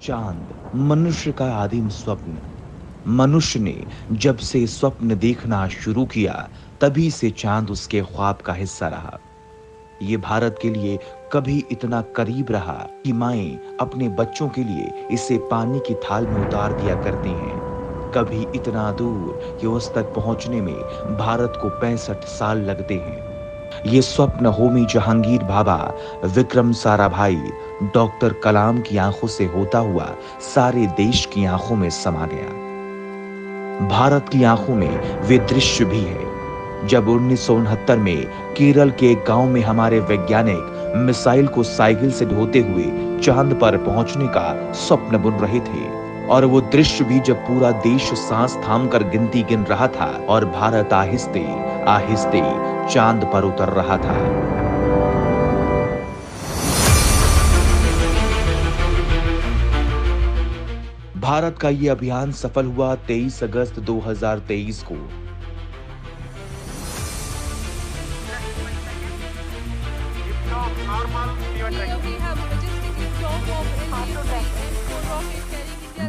चांद मनुष्य का आदिम स्वप्न। मनुष्य ने जब से स्वप्न देखना शुरू किया तभी से चांद उसके ख्वाब का हिस्सा रहा। ये भारत के लिए कभी इतना करीब रहा कि माएं अपने बच्चों के लिए इसे पानी की थाल में उतार दिया करती हैं, कभी इतना दूर कि उस तक पहुंचने में भारत को 65 साल लगते हैं। ये स्वप्न होमी जहांगीर भाभा, विक्रम साराभाई, डॉक्टर कलाम की आंखों से होता हुआ सारे देश की आंखों में समा गया। भारत की आंखों में वे दृश्य भी है जब 1969 में केरल के एक गांव में हमारे वैज्ञानिक मिसाइल को साइकिल से ढोते हुए चांद पर पहुंचने का स्वप्न बुन रहे थे, और वो दृश्य भी जब पूरा देश सांस थामकर गिनती गिन रहा था और भारत आहिस्ते आहिस्ते चांद पर उतर रहा था। भारत का ये अभियान सफल हुआ 23 अगस्त 2023 को।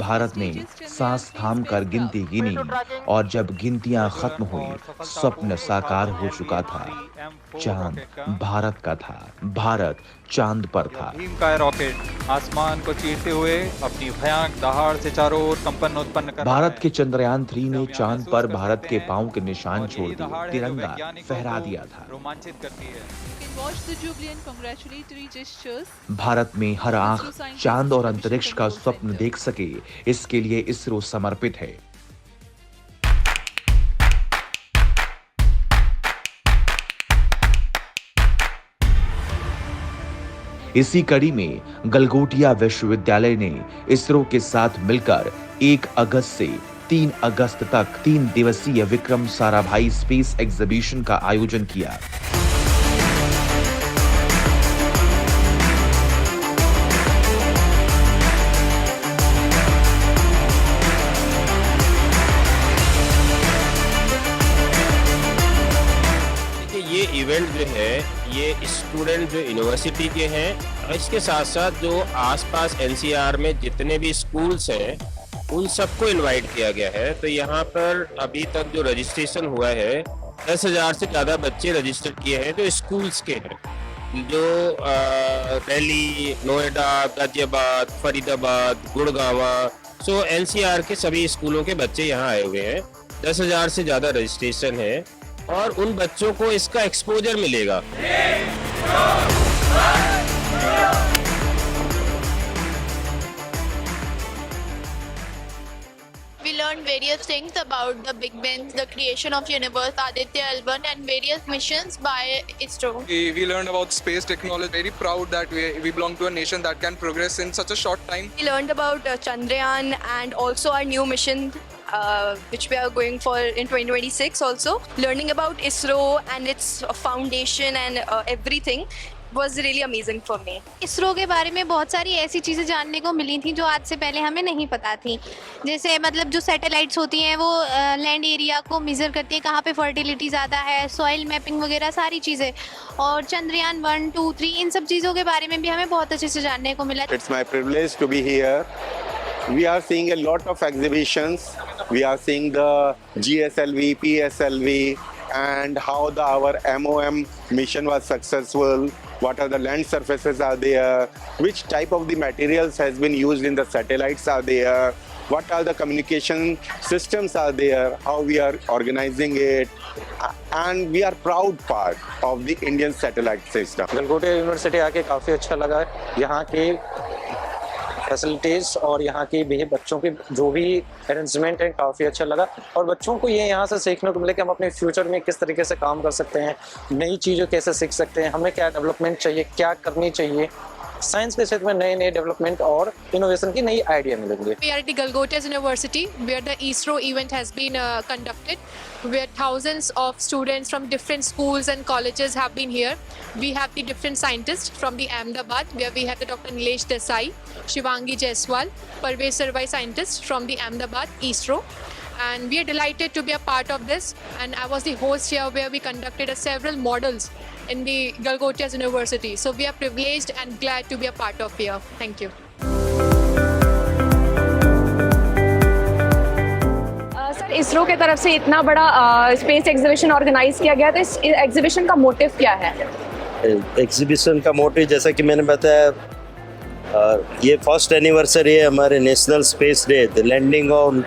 भारत ने सांस थाम कर गिनती गिनी और जब गिनतियां खत्म हुई स्वप्न साकार हो चुका था। चांद भारत का था, भारत चांद पर था। भीम का रॉकेट आसमान को चीरते हुए अपनी भयानक दहाड़ से चारों ओर कंपन उत्पन्न कर भारत के चंद्रयान 3 ने चांद पर भारत के पांव के निशान छोड़ दिए, तिरंगा फहरा दिया था। रोमांचित करती है। भारत में हर आंख चांद और अंतरिक्ष का स्वप्न देख सके, इसके लिए इसरो समर्पित है। इसी कड़ी में गलगोटिया विश्वविद्यालय ने इसरो के साथ मिलकर 1 अगस्त से 3 अगस्त तक 3 दिवसीय विक्रम साराभाई स्पेस एग्जीबिशन का आयोजन किया। ये इवेंट जो है ये स्टूडेंट जो यूनिवर्सिटी के हैं, इसके साथ साथ जो आसपास एनसीआर में जितने भी स्कूल्स हैं उन सबको इनवाइट किया गया है। तो यहाँ पर अभी तक जो रजिस्ट्रेशन हुआ है 10,000 से ज़्यादा बच्चे रजिस्टर किए हैं जो स्कूल्स के हैं, जो दिल्ली, नोएडा, गाजियाबाद, फरीदाबाद, गुड़गांवा, सो एनसीआर के सभी स्कूलों के बच्चे यहाँ आए हुए हैं। 10,000 से ज़्यादा रजिस्ट्रेशन है और उन बच्चों को इसका एक्सपोजर मिलेगा। We learned various things about the Big Bang, the creation of universe, Aditya L1 and various missions by ISRO. We learned about space technology. Very proud that we belong to a nation that can progress in such a short time. We learned about Chandrayaan and also our new mission which we are going for in 2026 also. Learning about ISRO and its foundation and everything was really amazing for me. ISRO के बारे में बहुत सारी ऐसी चीज़ें जानने को मिली थी जो आज से पहले हमें नहीं पता थी। जैसे मतलब जो सैटेलाइट्स होती हैं वो लैंड एरिया को मेज़र करती है, कहाँ पे फर्टिलिटी ज़्यादा है, सॉइल मैपिंग वगैरह सारी चीज़ें, और चंद्रयान 1, 2, 3 इन सब चीज़ों के बारे में भी हमें बहुत अच्छे से जानने को मिला। It's my privilege to be here. We are seeing a lot of exhibitions. We are seeing the GSLV, PSLV, and how our MOM mission was successful. What are the land surfaces are there? Which type of the materials has been used in the satellites are there? What are the communication systems are there? How we are organizing it? And we are proud part of the Indian satellite system. Galgotia university आके काफ़ी अच्छा लगा। यहाँ के facilities और यहाँ की भी बच्चों की जो भी अरेंजमेंट है काफ़ी अच्छा लगा, और बच्चों को ये यहाँ से सीखने को मिले कि हम अपने फ्यूचर में किस तरीके से काम कर सकते हैं, नई चीज़ें कैसे सीख सकते हैं, हमें क्या डेवलपमेंट चाहिए, क्या करनी चाहिए, साइंस के क्षेत्र में नए नए डेवलपमेंट और इनोवेशन की नई आइडिया मिलेंगे। We are at the Galgotias University where the ISRO event has been conducted, where thousands of students from different schools and colleges have been here. We have the different scientists from the Ahmedabad, where we have the Dr. Nilesh Desai, Shivangi Jaiswal, Parvez Sarvai scientists from the Ahmedabad ISRO. And we are delighted to be a part of this. And I was the host here where we conducted several models in the Galgotias University. So we are privileged and glad to be a part of here. Thank you. ISRO के तरफ से इतना बड़ा space exhibition organise किया गया था, इस exhibition का मोटिव क्या है? एग्जीबिशन का मोटिव जैसा कि मैंने बताया, ये फर्स्ट एनिवर्सरी है हमारे national space day, the landing on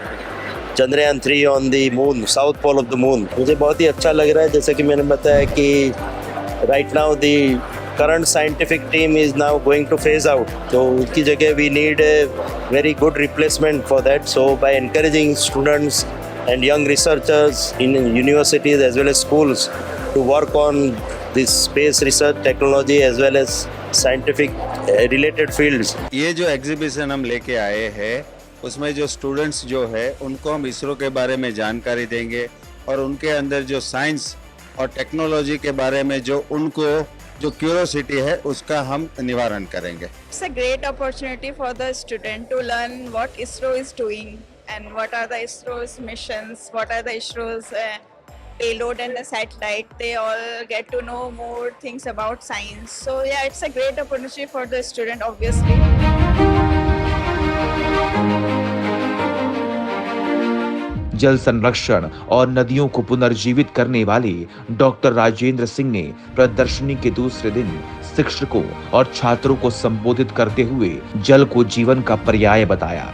Chandrayaan 3 on the moon, south pole of the moon. मुझे बहुत ही अच्छा लग रहा है, जैसे कि मैंने बताया कि right now the current scientific team is now going to phase out, so उसकी जगह we need a very good replacement for that. So by encouraging students and young researchers in universities as well as schools to work on this space research technology as well as scientific related fields. ये जो exhibition हम लेके आए हैं उसमें जो students जो है उनको हम इसरो के बारे में जानकारी देंगे और उनके अंदर जो साइंस और टेक्नोलॉजी के बारे में जो उनको जो क्यूरियोसिटी है उसका हम निवारण करेंगे। It's a great opportunity for the student to learn what ISRO is doing and what are the ISRO's missions, what are the ISRO's payload and the satellite. They all get to know more things about science. So yeah, it's a great opportunity for the student, obviously. जल संरक्षण और नदियों को पुनर्जीवित करने वाले doctor Rajendra Singh ने प्रदर्शनी के दूसरे दिन शिक्षकों और छात्रों को संबोधित करते हुए जल को जीवन का पर्याय बताया।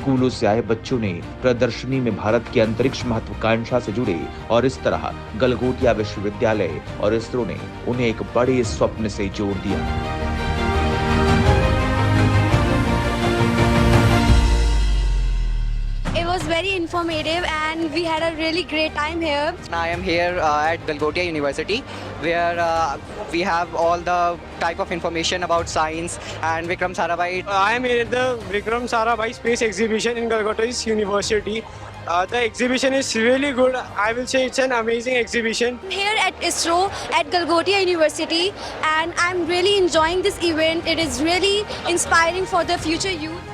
स्कूलों से आए बच्चों ने प्रदर्शनी में भारत की अंतरिक्ष महत्वाकांक्षा से जुड़े और इस तरह गलगोटिया विश्वविद्यालय और इसरो ने उन्हें एक बड़े स्वप्न से जोड़ दिया। It was very informative and we had a really great time here. I am here at Galgotia University where we have all the type of information about science and Vikram Sarabhai. I am here at the Vikram Sarabhai Space Exhibition in Galgotia University. The exhibition is really good. I will say it's an amazing exhibition. I'm here at ISRO at Galgotia University and I'm really enjoying this event. It is really inspiring for the future youth.